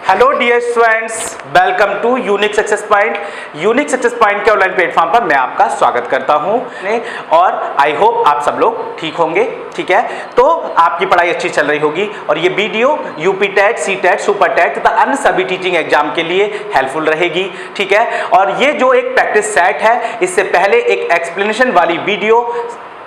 Hello dear students, welcome to Unique Success Point. Unique Success Point के online platform पर मैं आपका स्वागत करता हूं और आई होप आप सब लोग ठीक होंगे। ठीक है, तो आपकी पढ़ाई अच्छी चल रही होगी और ये video UP TET, C TET, super TET तथा अन्य सभी टीचिंग एग्जाम के लिए हेल्पफुल रहेगी। ठीक है, और ये जो एक प्रैक्टिस सेट है, इससे पहले एक एक्सप्लेनेशन वाली वीडियो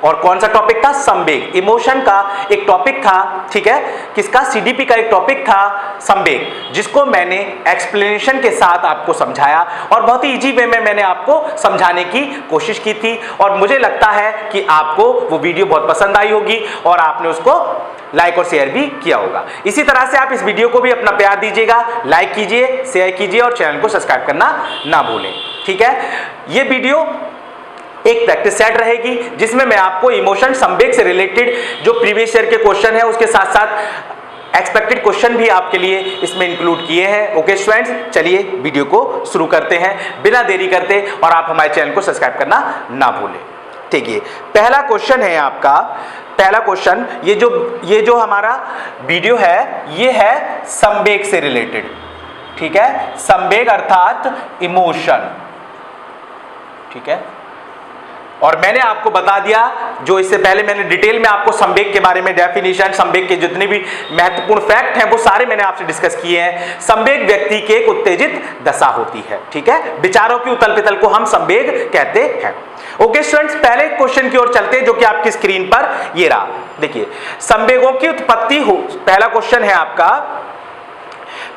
और कौन सा टॉपिक था, संवेग, इमोशन का एक टॉपिक था। ठीक है, किसका, सीडीपी का एक टॉपिक था संवेग, जिसको मैंने एक्सप्लेनेशन के साथ आपको समझाया और बहुत ही इजी वे में मैंने आपको समझाने की कोशिश की थी और मुझे लगता है कि आपको वो वीडियो बहुत पसंद आई होगी और आपने उसको लाइक और शेयर भी किया होगा। इसी तरह से आप इस वीडियो को भी अपना प्यार दीजिएगा, लाइक कीजिए, शेयर कीजिए और चैनल को सब्सक्राइब करना ना भूलें। ठीक है, ये वीडियो एक प्रैक्टिस सेट रहेगी जिसमें मैं आपको इमोशन, संवेग से रिलेटेड जो प्रीवियस ईयर के क्वेश्चन है उसके साथ साथ एक्सपेक्टेड क्वेश्चन भी आपके लिए इसमें इंक्लूड किए हैं। ओके स्टूडेंट्स, चलिए वीडियो को शुरू करते हैं बिना देरी करते और आप हमारे चैनल को सब्सक्राइब करना ना भूलें। ठीक है, पहला क्वेश्चन है आपका, पहला क्वेश्चन, ये जो हमारा वीडियो है ये है संवेग से रिलेटेड। ठीक है, संवेग अर्थात इमोशन। ठीक है, और मैंने आपको बता दिया, जो इससे पहले मैंने डिटेल में आपको संवेग के बारे में डेफिनेशन, संवेग के जितने भी महत्वपूर्ण फैक्ट हैं वो सारे मैंने आपसे डिस्कस किए हैं। संवेग व्यक्ति की एक उत्तेजित दशा होती है। ठीक है, विचारों की उथल पुथल को हम संवेग कहते हैं। ओके स्टूडेंट्स, पहले क्वेश्चन की ओर चलते हैं जो कि आपकी स्क्रीन पर ये रहा। देखिए, संवेगों की उत्पत्ति हो, पहला क्वेश्चन है आपका,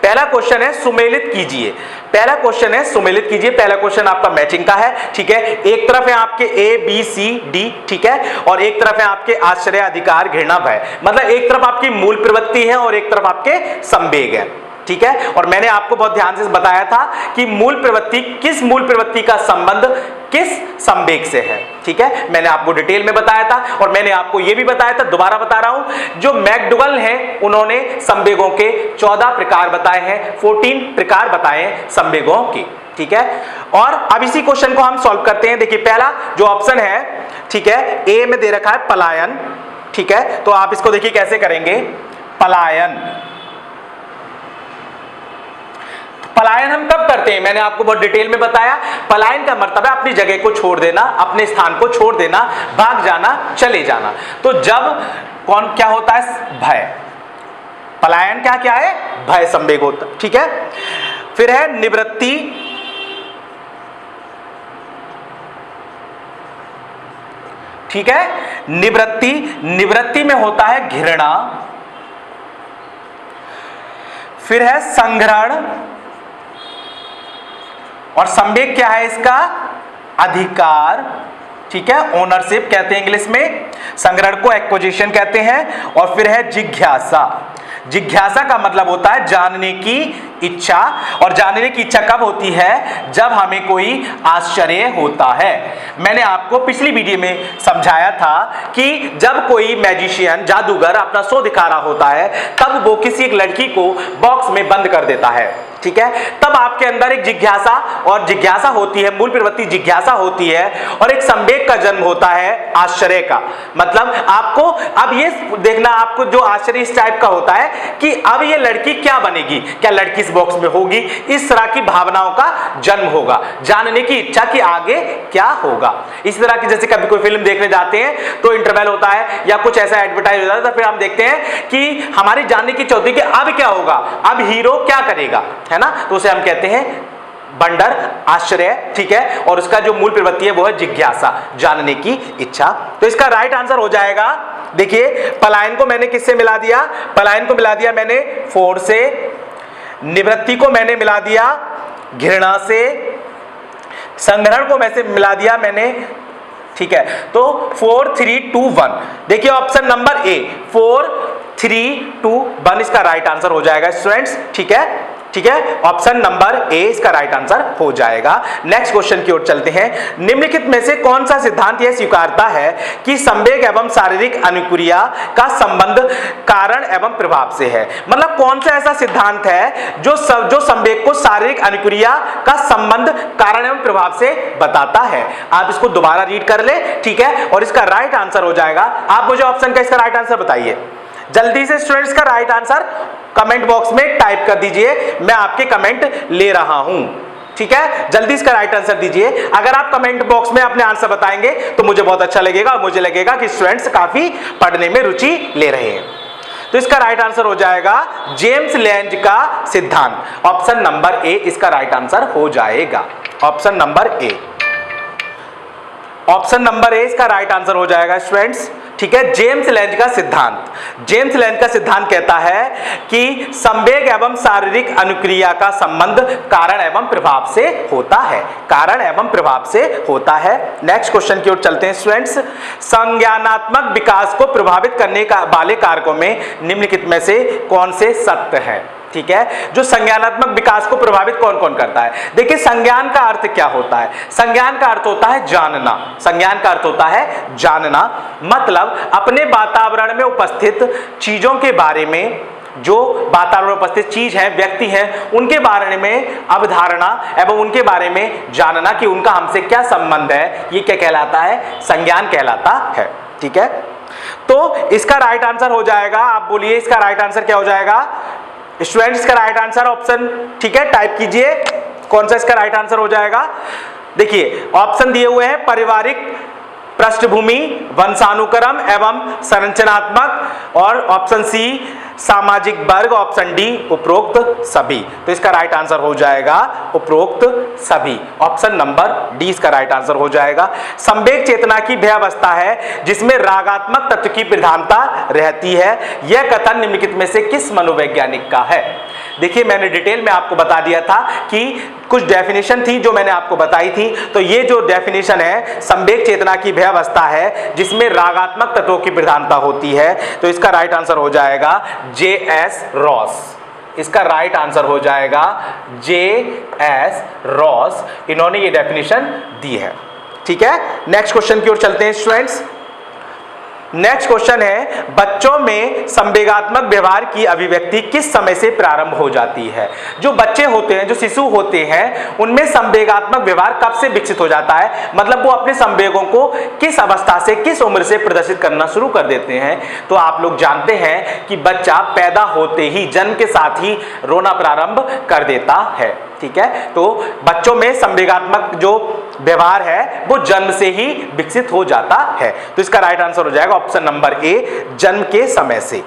पहला क्वेश्चन है सुमेलित कीजिए। पहला क्वेश्चन है सुमेलित कीजिए। पहला क्वेश्चन आपका मैचिंग का है। ठीक है, एक तरफ है आपके ए बी सी डी, ठीक है, और एक तरफ है आपके आश्चर्य, अधिकार, घृणा, भय। मतलब एक तरफ आपकी मूल प्रवृत्ति है और एक तरफ आपके संवेग है। ठीक है, और मैंने आपको बहुत ध्यान से बताया था कि मूल प्रवृत्ति, किस मूल प्रवृत्ति का संबंध किस संवेग से है। ठीक है, मैंने आपको डिटेल में बताया था और मैंने आपको यह भी बताया था, दोबारा बता रहा हूं, जो मैकडुगल हैं उन्होंने संवेगों के 14 प्रकार बताए हैं, 14 प्रकार बताए हैं संवेगों के। ठीक है, और अब इसी क्वेश्चन को हम सॉल्व करते हैं। देखिए, पहला जो ऑप्शन है, ठीक है, ए में दे रखा है पलायन। ठीक है, तो आप इसको देखिए कैसे करेंगे, पलायन। पलायन हम कब करते हैं, मैंने आपको बहुत डिटेल में बताया। पलायन का मतलब है अपनी जगह को छोड़ देना, अपने स्थान को छोड़ देना, भाग जाना, चले जाना। तो जब कौन क्या होता है, भय। पलायन क्या क्या है, भय संवेग होता। ठीक है, फिर है निवृत्ति। ठीक है, निवृत्ति, निवृत्ति में होता है घृणा। फिर है संग्रहण, और संवेग क्या है इसका, अधिकार। ठीक है, ओनरशिप कहते हैं इंग्लिश में, संग्रहण को एक्विजिशन कहते हैं। और फिर है जिज्ञासा। जिज्ञासा का मतलब होता है जानने की इच्छा, और जानने की इच्छा कब होती है, जब हमें कोई आश्चर्य होता है। मैंने आपको पिछली वीडियो में समझाया था कि जब कोई मैजिशियन, जादूगर अपना शो दिखा रहा होता है तब वो किसी एक लड़की को बॉक्स में बंद कर देता है। ठीक है, तब आपके अंदर एक जिज्ञासा और जिज्ञासा होती है, मूल प्रवृत्ति जिज्ञासा होती है, और एक संवेग का जन्म होता है आश्चर्य का। मतलब आपको अब ये देखना, आपको जो आश्चर्य इस टाइप का होता है कि अब ये लड़की क्या बनेगी, क्या लड़की इस बॉक्स में होगी, इस तरह की भावनाओं का जन्म होगा, जानने की इच्छा कि आगे क्या होगा। इस तरह की, जैसे कभी कोई फिल्म देखने जाते हैं तो इंटरवल होता है या कुछ ऐसा एडवर्टाइज होता है, तो फिर हम देखते हैं कि हमारी जानने की इच्छा होती है कि अब क्या होगा, अब हीरो क्या करेगा, है ना, तो उसे हम कहते हैं वंडर, आश्चर्य। ठीक है, और उसका जो मूल प्रवृत्ति है वो है जिज्ञासा, जानने की इच्छा। तो इसका राइट आंसर हो जाएगा, देखिए, पलायन को मैंने किससे मिला दिया, पलायन को मिला दिया मैंने 4 से, निवृत्ति को मैंने मिला दिया घृणा से, संग्रहण को मैंने मिला दिया मैंने। ठीक है, तो 4 3 2 1, देखिए ऑप्शन नंबर ए 4 3 2 1 इसका राइट आंसर हो जाएगा स्टूडेंट्स। ठीक है, ठीक है, ऑप्शन नंबर ए इसका राइट आंसर हो जाएगा। नेक्स्ट क्वेश्चन की ओर चलते हैं। निम्नलिखित में से कौन सा सिद्धांत यह स्वीकारता है कि संवेग एवं शारीरिक अनुक्रिया का संबंध कारण एवं प्रभाव से है। मतलब कौन सा ऐसा सिद्धांत है जो संवेग को शारीरिक अनुक्रिया का संबंध कारण एवं प्रभाव से बताता है। आप इसको दोबारा रीड कर ले, ठीक है, और इसका राइट आंसर हो जाएगा। आप मुझे ऑप्शन का इसका राइट आंसर बताइए जल्दी से स्टूडेंट्स, का राइट आंसर कमेंट बॉक्स में टाइप कर दीजिए, मैं आपके कमेंट ले रहा हूं। ठीक है, जल्दी इसका राइट आंसर दीजिए। अगर आप कमेंट बॉक्स में अपने आंसर बताएंगे तो मुझे बहुत अच्छा लगेगा और मुझे लगेगा कि स्टूडेंट्स काफी पढ़ने में रुचि ले रहे हैं। तो इसका राइट आंसर हो जाएगा जेम्स लैंज का सिद्धांत। ऑप्शन नंबर ए इसका राइट आंसर हो जाएगा। Option number A, option number A इसका राइट आंसर हो जाएगा स्टूडेंट्स। ठीक है, जेम्स लैंज का सिद्धांत। जेम्स लैंज का सिद्धांत कहता है कि संवेग एवं शारीरिक अनुक्रिया का संबंध कारण एवं प्रभाव से होता है। कारण एवं प्रभाव से होता है। नेक्स्ट क्वेश्चन की ओर चलते हैं स्टूडेंट्स। संज्ञानात्मक विकास को प्रभावित करने वाले कारकों में निम्नलिखित में से कौन से सत्य हैं? ठीक है, जो संज्ञानात्मक विकास को प्रभावित कौन कौन करता है? देखिए, संज्ञान का अर्थ क्या होता है? संज्ञान का अर्थ होता है जानना। संज्ञान का अर्थ होता है जानना, मतलब अपने वातावरण में उपस्थित चीजों के बारे में, जो वातावरण में उपस्थित चीज है, व्यक्ति हैं, उनके बारे में अवधारणा एवं उनके बारे में जानना कि उनका हमसे क्या संबंध है, ये क्या कहलाता है? संज्ञान कहलाता है। ठीक है, तो इसका राइट आंसर हो जाएगा, आप बोलिए इसका राइट आंसर क्या हो जाएगा स्टूडेंट्स? का राइट आंसर ऑप्शन, ठीक है, टाइप कीजिए कौन सा इसका राइट आंसर हो जाएगा। देखिए ऑप्शन दिए हुए हैं, पारिवारिक पृष्ठभूमि, वंशानुक्रम एवं संरचनात्मक, और ऑप्शन सी सामाजिक वर्ग, ऑप्शन डी उपरोक्त सभी। तो इसका राइट आंसर हो जाएगा उपरोक्त सभी। ऑप्शन नंबर डी इसका राइट आंसर हो जाएगा। संवेग चेतना की वह अवस्था है जिसमें रागात्मक तत्व की प्रधानता रहती है। यह कथन निम्नलिखित में से किस मनोवैज्ञानिक का है? देखिए, मैंने डिटेल में आपको बता दिया था कि कुछ डेफिनेशन थी जो मैंने आपको बताई थी। तो ये जो डेफिनेशन है, संवेग चेतना की वह अवस्था है जिसमें रागात्मक तत्वों की प्रधानता होती है। तो इसका राइट आंसर हो जाएगा जे.एस. रॉस। इसका राइट आंसर हो जाएगा जे.एस. रॉस। इन्होंने ये डेफिनेशन दी है। ठीक है, नेक्स्ट क्वेश्चन की ओर चलते हैं स्टूडेंट्स। नेक्स्ट क्वेश्चन है, बच्चों में संवेगात्मक व्यवहार की अभिव्यक्ति किस समय से प्रारंभ हो जाती है? जो बच्चे होते हैं, जो शिशु होते हैं, उनमें संवेगात्मक व्यवहार कब से विकसित हो जाता है? मतलब वो अपने संवेगों को किस अवस्था से, किस उम्र से प्रदर्शित करना शुरू कर देते हैं? तो आप लोग जानते हैं कि बच्चा पैदा होते ही, जन्म के साथ ही रोना प्रारंभ कर देता है। ठीक है, तो बच्चों में संवेगात्मक जो व्यवहार है वो जन्म से ही विकसित हो जाता है। तो इसका राइट आंसर हो जाएगा ऑप्शन नंबर ए, जन्म के समय से।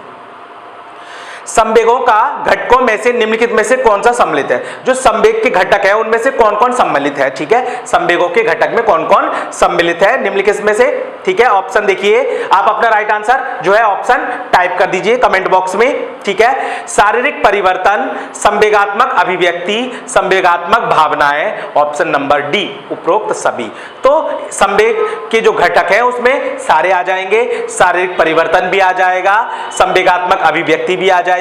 संवेगों का घटकों में से निम्नलिखित में से कौन सा सम्मिलित है? जो संवेग के घटक है उनमें से कौन कौन सम्मिलित है? ठीक है, संवेगों के घटक में कौन कौन सम्मिलित है निम्नलिखित में से? ठीक है, ऑप्शन देखिए, आप अपना राइट आंसर जो है ऑप्शन टाइप कर दीजिए कमेंट बॉक्स में। ठीक है, शारीरिक परिवर्तन, संवेगात्मक अभिव्यक्ति, संवेगात्मक भावनाएं, ऑप्शन नंबर डी उपरोक्त सभी। तो संवेग के जो घटक है उसमें सारे आ जाएंगे, शारीरिक परिवर्तन भी आ जाएगा, संवेगात्मक अभिव्यक्ति भी आ जाएगी,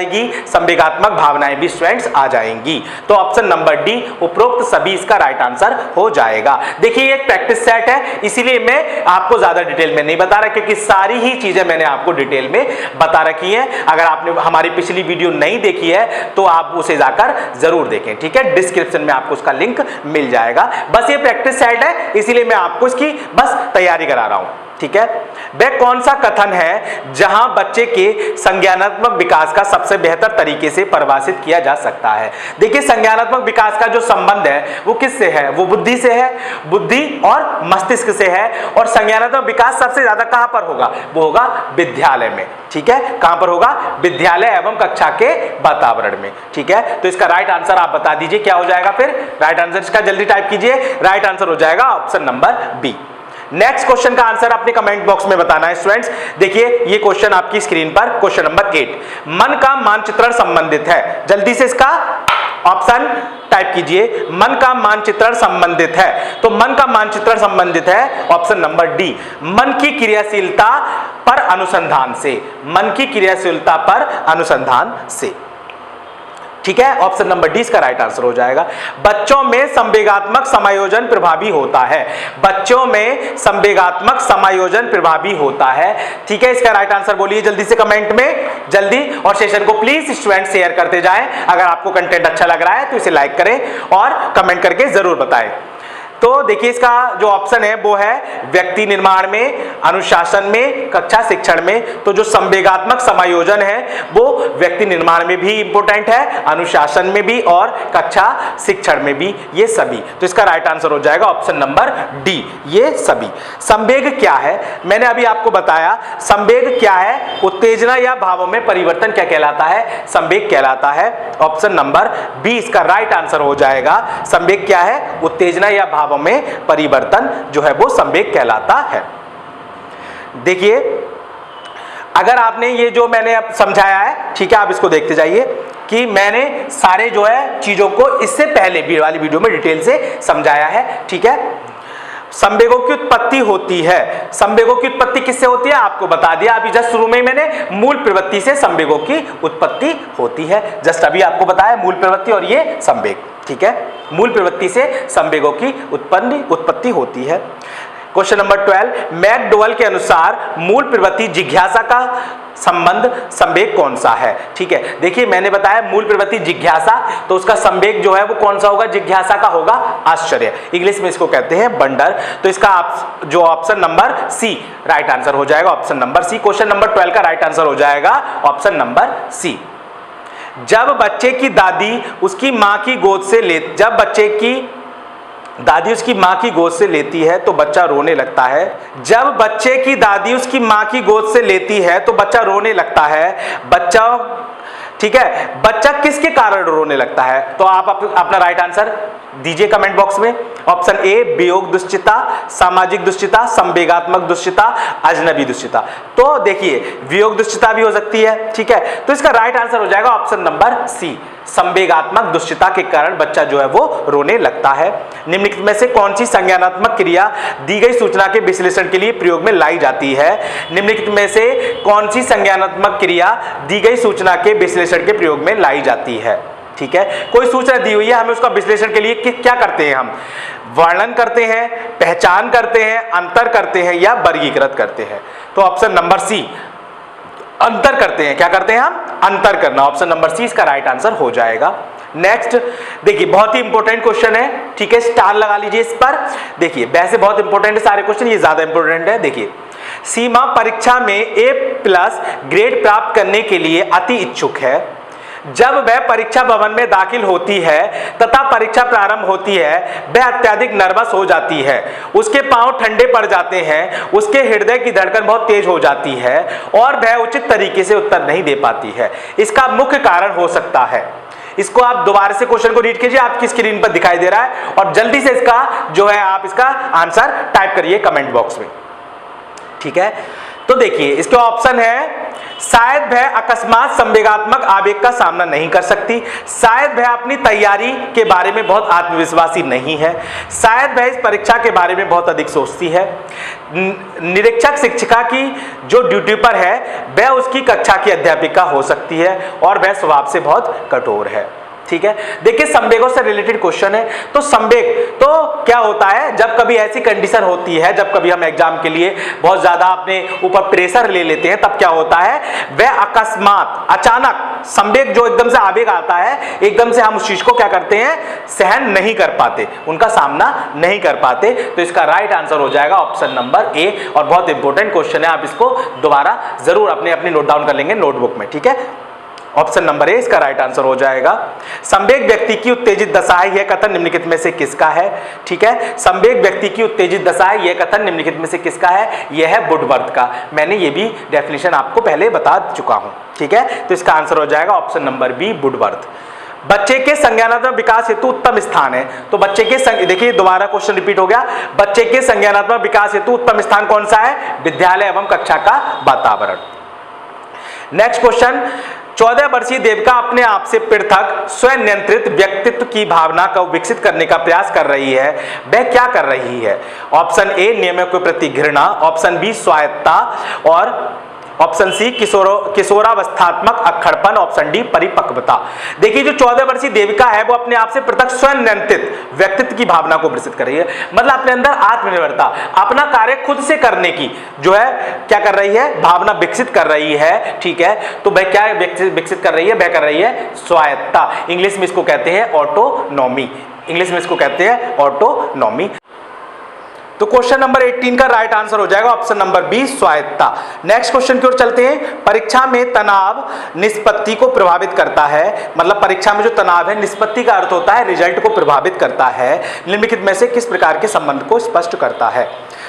संवेगात्मक भावनाएं भी स्टूडेंट्स आ जाएंगी। तो ऑप्शन नंबर डी उपरोक्त सभी इसका राइट आंसर हो जाएगा। देखिए, ये एक प्रैक्टिस सेट है, इसीलिए मैं आपको ज्यादा डिटेल में नहीं बता रहा, क्योंकि सारी ही चीजें मैंने आपको डिटेल में बता रखी हैं। अगर आपने हमारी पिछली वीडियो नहीं देखी है तो आप उसे जाकर जरूर देखें। ठीक है, डिस्क्रिप्शन में आपको उसका लिंक मिल जाएगा। बस ये प्रैक्टिस सेट है, इसीलिए मैं आपको इसकी बस तैयारी करा रहा हूं। ठीक है, वह कौन सा कथन है जहां बच्चे के संज्ञानात्मक विकास का सबसे बेहतर तरीके से परिभाषित किया जा सकता है? देखिए, संज्ञानात्मक विकास का जो संबंध है वो किससे है? वो बुद्धि से है, बुद्धि और मस्तिष्क से है। और संज्ञानात्मक विकास सबसे ज्यादा कहां पर होगा? वो होगा विद्यालय में। ठीक है, कहां पर होगा? विद्यालय एवं कक्षा के वातावरण में। ठीक है, तो इसका राइट आंसर आप बता दीजिए क्या हो जाएगा। फिर राइट आंसर इसका जल्दी टाइप कीजिए। राइट आंसर हो जाएगा option number B. Next question का आंसर अपने कमेंट बॉक्स में बताना है स्टूडेंट्स। देखिए, ये क्वेश्चन आपकी स्क्रीन पर, क्वेश्चन नंबर 8, मन का मानचित्रण संबंधित है। जल्दी से इसका ऑप्शन टाइप कीजिए, मन का मानचित्रण संबंधित है। तो मन का मानचित्रण संबंधित है ऑप्शन नंबर डी, मन की क्रियाशीलता पर अनुसंधान से। मन की क्रियाशीलता पर अनुसंधान से। ठीक है, ऑप्शन नंबर डी इसका राइट आंसर हो जाएगा। बच्चों में संवेगात्मक समायोजन प्रभावी होता है। बच्चों में संवेगात्मक समायोजन प्रभावी होता है। ठीक है, इसका राइट आंसर बोलिए जल्दी से कमेंट में, जल्दी। और सेशन को प्लीज स्टूडेंट शेयर करते जाएं। अगर आपको कंटेंट अच्छा लग रहा है तो इसे लाइक करें और कमेंट करके जरूर बताएं। तो देखिए इसका जो ऑप्शन है वो है व्यक्ति निर्माण में, अनुशासन में, कक्षा शिक्षण में। तो जो संवेगात्मक समायोजन है वो व्यक्ति निर्माण में भी इंपॉर्टेंट है, अनुशासन में भी और कक्षा शिक्षण में भी, ये सभी। तो इसका राइट आंसर हो जाएगा ऑप्शन नंबर डी, ये सभी। संवेग क्या है, मैंने अभी आपको बताया संवेग क्या है, उत्तेजना या भावों में परिवर्तन क्या कहलाता है, संवेग कहलाता है। ऑप्शन नंबर बी इसका राइट आंसर हो जाएगा। संवेग क्या है, उत्तेजना या भावों में परिवर्तन जो है वो संवेग कहलाता है। देखिए अगर आपने ये जो मैंने अब समझाया है, ठीक है, आप इसको देखते जाइए कि मैंने सारे जो है चीजों को इससे पहले वाली वीडियो में डिटेल से समझाया है, ठीक है। संवेगों की उत्पत्ति होती है, संवेगों की उत्पत्ति किससे होती है आपको बता दिया अभी जस्ट शुरू में ही मैंने, मूल प्रवृत्ति से संवेगों की उत्पत्ति होती है। जस्ट अभी आपको बताया मूल प्रवृत्ति और ये संवेग, ठीक है, मूल प्रवृत्ति से संवेगों की उत्पत्ति होती है। क्वेश्चन नंबर 12, मैकडोवेल के अनुसार मूल प्रवृत्ति जिज्ञासा का संबंध संवेग कौन सा है, ठीक है। देखिए मैंने बताया मूल प्रवृत्ति जिज्ञासा, तो उसका संवेग जो है वो कौन सा होगा, जिज्ञासा का होगा आश्चर्य, इंग्लिश में इसको कहते हैं बंडर। तो इसका जो option number C right answer हो जाएगा, option number C. Question number 12 का राइट आंसर हो जाएगा ऑप्शन नंबर सी। जब बच्चे की दादी उसकी मां की गोद से जब बच्चे की दादी उसकी मां की गोद से लेती है तो बच्चा रोने लगता है। जब बच्चे की दादी उसकी मां की गोद से लेती है तो बच्चा रोने लगता है। बच्चा, ठीक है, बच्चा किसके कारण रोने लगता है, तो आप अपना राइट आंसर दीजिए कमेंट बॉक्स में। ऑप्शन ए वियोग दुश्चिता, सामाजिक दुश्चिता, संवेगात्मक दुश्चिता, अजनबी दुश्चिता। तो देखिए वियोग दुश्चिता भी हो सकती है, ठीक है, तो इसका राइट आंसर हो जाएगा ऑप्शन नंबर सी, संवेगात्मक दुश्चिता के कारण बच्चा जो है वो रोने लगता है। निम्नलिखित में से कौन सी संज्ञानात्मक क्रिया दी गई सूचना के विश्लेषण के लिए प्रयोग में लाई जाती है, निम्नलिखित में से कौन सी संज्ञानात्मक क्रिया दी गई सूचना के विश्लेषण के प्रयोग में लाई जाती है, ठीक है। कोई सूचना दी हुई है, हमें उसका विश्लेषण के लिए क्या करते हैं, हम वर्णन करते हैं, पहचान करते हैं, अंतर करते हैं या वर्गीकृत करते हैं। तो ऑप्शन नंबर सी अंतर करते हैं, क्या करते हैं हम, अंतर करना, ऑप्शन नंबर सी इसका राइट आंसर हो जाएगा। नेक्स्ट देखिए बहुत ही इंपॉर्टेंट क्वेश्चन है, ठीक है, स्टार लगा लीजिए इस पर। देखिए वैसे बहुत इंपॉर्टेंट है सारे क्वेश्चन, ये ज्यादा इंपॉर्टेंट है। देखिए सीमा परीक्षा में A+ ग्रेड प्राप्त करने के लिए अति इच्छुक है। जब वह परीक्षा भवन में दाखिल होती है तथा परीक्षा प्रारंभ होती है वह अत्यधिक नर्वस हो जाती है, उसके पांव ठंडे पड़ जाते हैं, उसके हृदय की धड़कन बहुत तेज हो जाती है और वह उचित तरीके से उत्तर नहीं दे पाती है। इसका मुख्य कारण हो सकता है, इसको आप दोबारा से क्वेश्चन को रीड कीजिए, आपकी स्क्रीन पर दिखाई दे रहा है और जल्दी से इसका जो है आप इसका आंसर टाइप करिए कमेंट बॉक्स में, ठीक है। तो देखिए इसके ऑप्शन है, शायद वह अकस्मात संवेगात्मक आवेग का सामना नहीं कर सकती, शायद वह अपनी तैयारी के बारे में बहुत आत्मविश्वासी नहीं है, शायद वह इस परीक्षा के बारे में बहुत अधिक सोचती है, निरीक्षक शिक्षिका की जो ड्यूटी पर है वह उसकी कक्षा की अध्यापिका हो सकती है और वह स्वभाव से बहुत कठोर है, ठीक है। देखिए संवेगों से रिलेटेड क्वेश्चन है, तो संवेग तो क्या होता है, जब कभी ऐसी कंडीशन होती है, जब कभी हम एग्जाम के लिए बहुत ज्यादा अपने ऊपर प्रेशर ले लेते हैं, तब क्या होता है, वह अकस्मात अचानक संवेग जो एकदम से आवेग आता है, एकदम से हम उस चीज को क्या करते हैं, सहन नहीं कर पाते, उनका सामना नहीं कर पाते। तो इसका राइट आंसर हो जाएगा ऑप्शन नंबर ए, और बहुत इंपॉर्टेंट क्वेश्चन है, आप इसको दोबारा जरूर अपने नोट डाउन कर लेंगे नोटबुक में, ठीक है। ऑप्शन नंबर ए इसका राइट आंसर हो जाएगा। संवेग व्यक्ति की उत्तेजित दशा है, यह कथन निम्नलिखित में से किसका है, ठीक है। संवेग व्यक्ति की उत्तेजित दशा है, यह कथन निम्नलिखित में से किसका है, यह है वुडवर्थ का। मैंने ये भी डेफिनेशन आपको पहले बता चुका हूं, ठीक है। तो इसका आंसर हो जाएगा ऑप्शन नंबर बी, वुडवर्थ। बच्चे के संज्ञानात्मक विकास हेतु उत्तम स्थान है, तो बच्चे के देखिए दोबारा क्वेश्चन रिपीट हो गया, बच्चे के संज्ञानात्मक विकास हेतु उत्तम स्थान कौन सा है, विद्यालय एवं कक्षा का वातावरण। नेक्स्ट क्वेश्चन, 14 वर्षीय देविका अपने आप से पृथक स्वयं नियंत्रित व्यक्तित्व की भावना को विकसित करने का प्रयास कर रही है, वह क्या कर रही है। ऑप्शन ए नियमों के प्रति घृणा, ऑप्शन बी स्वायत्तता और ऑप्शन सी किशोरावस्थात्मक अक्खड़पन, ऑप्शन डी परिपक्वता। देखिए जो 14 वर्षीय देविका है वो अपने आप से पृथक स्वयं नियंत्रित व्यक्तित्व की भावना को विकसित कर रही है, मतलब अपने अंदर आत्मनिर्भरता, अपना कार्य खुद से करने की जो है क्या कर रही है, भावना विकसित कर रही है, ठीक है। तो वह क्या विकसित कर रही है, वह कर रही है स्वायत्तता, इंग्लिश में इसको कहते हैं ऑटोनॉमी, इंग्लिश में इसको कहते हैं ऑटोनॉमी। तो क्वेश्चन नंबर 18 का राइट आंसर हो जाएगा ऑप्शन नंबर बी, स्वायत्तता। नेक्स्ट क्वेश्चन की ओर चलते हैं। परीक्षा में तनाव निष्पत्ति को प्रभावित करता है, मतलब परीक्षा में जो तनाव है, निष्पत्ति का अर्थ होता है रिजल्ट को प्रभावित करता है, निम्नलिखित में से किस प्रकार के संबंध को स्पष्ट करता है।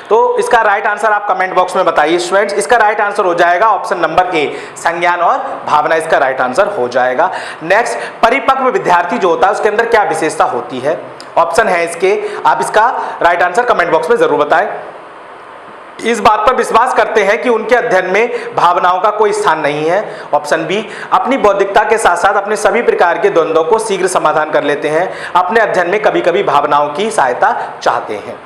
तो इसका राइट आंसर आप कमेंट बॉक्स में बताइए स्टूडेंट्स। इसका राइट आंसर हो जाएगा ऑप्शन नंबर ए, संज्ञान और भावना, इसका राइट आंसर हो जाएगा। नेक्स्ट, परिपक्व विद्यार्थी जो होता है उसके अंदर क्या विशेषता होती है? ऑप्शन है इसके, आप इसका राइट आंसर कमेंट बॉक्स में जरूर बताएं। इस बात पर विश्वास करते हैं कि उनके अध्ययन में भावनाओं का कोई स्थान नहीं है। ऑप्शन बी, अपनी बौद्धिकता के साथ साथ अपने सभी प्रकार के द्वंद्वों को शीघ्र समाधान कर लेते हैं, अपने अध्ययन में कभी कभी भावनाओं की सहायता चाहते हैं।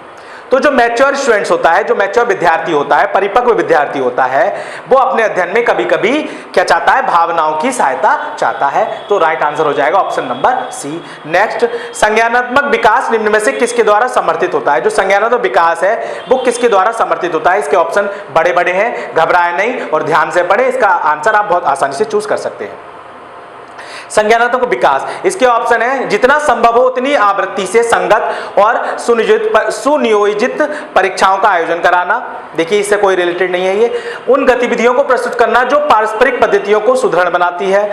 तो जो मैच्योर स्टूडेंट्स होता है, जो मैच्योर विद्यार्थी होता है, परिपक्व विद्यार्थी होता है, वो अपने अध्ययन में कभी कभी क्या चाहता है? भावनाओं की सहायता चाहता है। तो राइट आंसर हो जाएगा ऑप्शन नंबर सी। नेक्स्ट, संज्ञानात्मक विकास निम्न में से किसके द्वारा समर्थित होता है? जो संज्ञानात्मक विकास है वो किसके द्वारा समर्थित होता है? इसके ऑप्शन बड़े बड़े हैं, घबराए नहीं और ध्यान से पढ़े। इसका आंसर आप बहुत आसानी से चूज कर सकते हैं। संज्ञानात्मक विकास, इसके ऑप्शन है जितना संभव हो उतनी आवृत्ति से संगत और सुनियोजित परीक्षाओं का आयोजन कराना। देखिए इससे कोई रिलेटेड नहीं है ये। उन गतिविधियों को प्रस्तुत करना जो पारस्परिक पद्धतियों को सुदृढ़ बनाती है।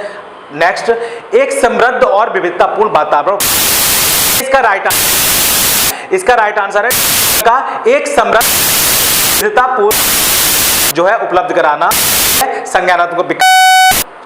नेक्स्ट, एक समृद्ध और विविधतापूर्ण वातावरण, इसका राइट आंसर है का एक समृद्ध विविधतापूर्ण जो है उपलब्ध कराना संज्ञानात्मक विकास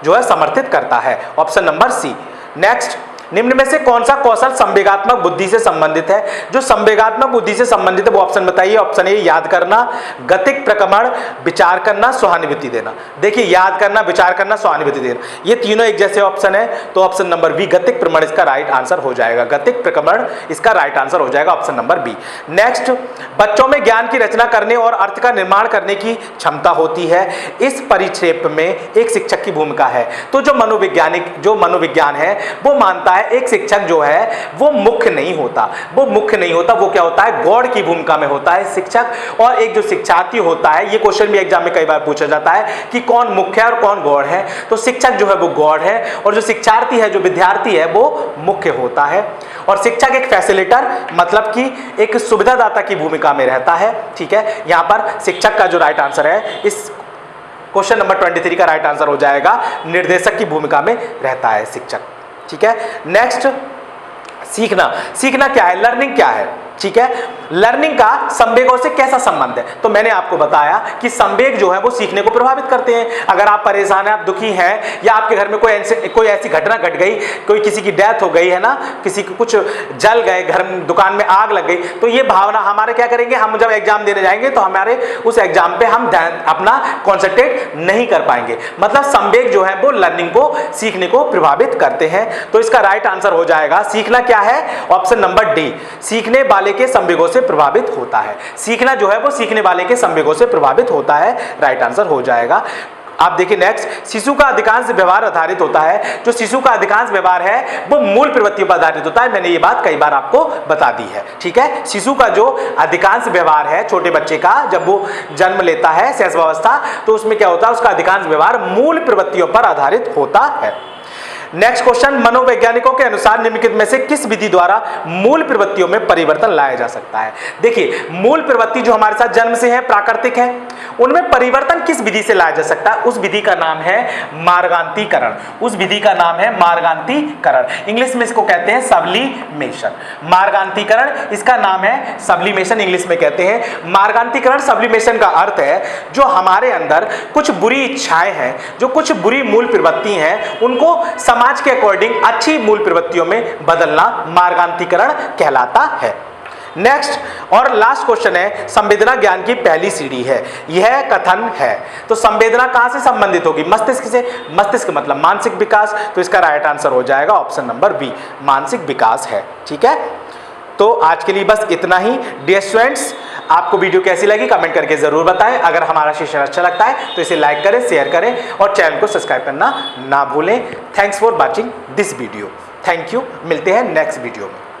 जो है समर्थित करता है। ऑप्शन नंबर सी। नेक्स्ट, निम्न में से कौन सा कौशल संवेगात्मक बुद्धि से संबंधित है? जो संवेगात्मक बुद्धि से संबंधित है वो ऑप्शन बताइए। ऑप्शन ए, याद करना, गतिक प्रक्रमण, विचार करना, सहानुभूति देना। देखिए याद करना, विचार करना, सहानुभूति देना, ये तीनों एक जैसे ऑप्शन है। तो ऑप्शन नंबर बी, गतिक प्रक्रमण, इसका राइट आंसर हो जाएगा। गतिक प्रक्रमण इसका राइट आंसर हो जाएगा ऑप्शन नंबर बी। नेक्स्ट, बच्चों में ज्ञान की रचना करने और अर्थ का निर्माण करने की क्षमता होती है। इस परिक्षेप में एक शिक्षक की भूमिका है। तो जो मनोविज्ञान है वो मानता है एक शिक्षक जो है वो मुख्य नहीं होता, वो क्या होता है? गॉड की भूमिका में होता है शिक्षक। और एक जो शिक्षार्थी होता है, ये क्वेश्चन भी एग्जाम में कई बार पूछा जाता है कि कौन मुख्य है और कौन गॉड है। तो शिक्षक जो है वो गॉड है और जो शिक्षार्थी है, जो विद्यार्थी है, वो मुख्य होता है। और शिक्षक एक फैसिलिटर, मतलब कि एक सुविधादाता की भूमिका में रहता है। ठीक है, यहां पर शिक्षक का जो राइट आंसर है इस क्वेश्चन नंबर 23 का राइट आंसर हो जाएगा, निर्देशक की भूमिका में रहता है शिक्षक। ठीक है। नेक्स्ट, सीखना क्या है? लर्निंग क्या है? ठीक है, लर्निंग का संवेगों से कैसा संबंध है? तो मैंने आपको बताया कि संवेग जो है वो सीखने को प्रभावित करते हैं। अगर आप परेशान हैं, आप दुखी हैं, या आपके घर में कोई ऐसी घटना घट गई, कोई किसी की डेथ हो गई है ना, किसी को कुछ जल गए, घर में दुकान में आग लग गई, तो ये भावना हमारे क्या करेंगे? हम जब एग्जाम देने जाएंगे तो हमारे उस एग्जाम पे हम ध्यान अपना कॉन्सेंट्रेट नहीं कर पाएंगे। मतलब संवेग जो है वो लर्निंग को, सीखने को प्रभावित करते हैं। तो इसका राइट आंसर हो जाएगा, सीखना क्या है? ऑप्शन नंबर डी, सीखने वाले के संवेगों से प्रभावित होता है। सीखना जो है वो सीखने वाले के संवेगों से प्रभावित होता है, राइट आंसर हो जाएगा। आप देखिए नेक्स्ट, शिशु का अधिकांश व्यवहार आधारित होता है। जो शिशु का अधिकांश व्यवहार है वो मूल प्रवृत्तियों पर आधारित होता है। मैंने ये बात कई बार आपको बता दी है। ठीक है, शिशु का जो अधिकांश व्यवहार है, छोटे बच्चे का जब वो जन्म लेता है, शैशवावस्था, तो उसमें क्या होता है? उसका अधिकांश व्यवहार मूल प्रवृत्तियों पर आधारित होता है। नेक्स्ट क्वेश्चन, मनोवैज्ञानिकों के अनुसार निम्नलिखित में से किस विधि द्वारा मूल प्रवृत्तियों में परिवर्तन लाया जा सकता है? देखिए, मूल प्रवृत्ति जो हमारे साथ जन्म से है, प्राकृतिक है, उनमें परिवर्तन किस विधि से लाया जा सकता है? उस विधि का नाम है मार्गान्तीकरण। उस विधि का नाम है मार्गान्तीकरण। इंग्लिश में इसको कहते हैं सब्लिमेशन। मार्गान्तीकरण इसका नाम है सब्लिमेशन, इंग्लिश में कहते हैं। मार्गान्तीकरण, सब्लिमेशन का अर्थ है जो हमारे अंदर कुछ बुरी इच्छाएं हैं, जो कुछ बुरी मूल प्रवृत्ति हैं, उनको समाज के अकॉर्डिंग अच्छी मूल प्रवृत्तियों में बदलना मार्गान्तीकरण कहलाता है। नेक्स्ट और लास्ट क्वेश्चन है, संवेदना ज्ञान की पहली सीढ़ी है, यह कथन है। तो संवेदना कहां से संबंधित होगी? मस्तिष्क से। मस्तिष्क मतलब मानसिक विकास। तो इसका राइट आंसर हो जाएगा ऑप्शन नंबर बी, मानसिक विकास है। ठीक है, तो आज के लिए बस इतना ही। डियर स्टूडेंट्स, आपको वीडियो कैसी लगी कमेंट करके जरूर बताएं। अगर हमारा सेशन अच्छा लगता है तो इसे लाइक करें, शेयर करें और चैनल को सब्सक्राइब करना ना भूलें। Thanks for watching this video. Thank you. मिलते हैं नेक्स्ट वीडियो में।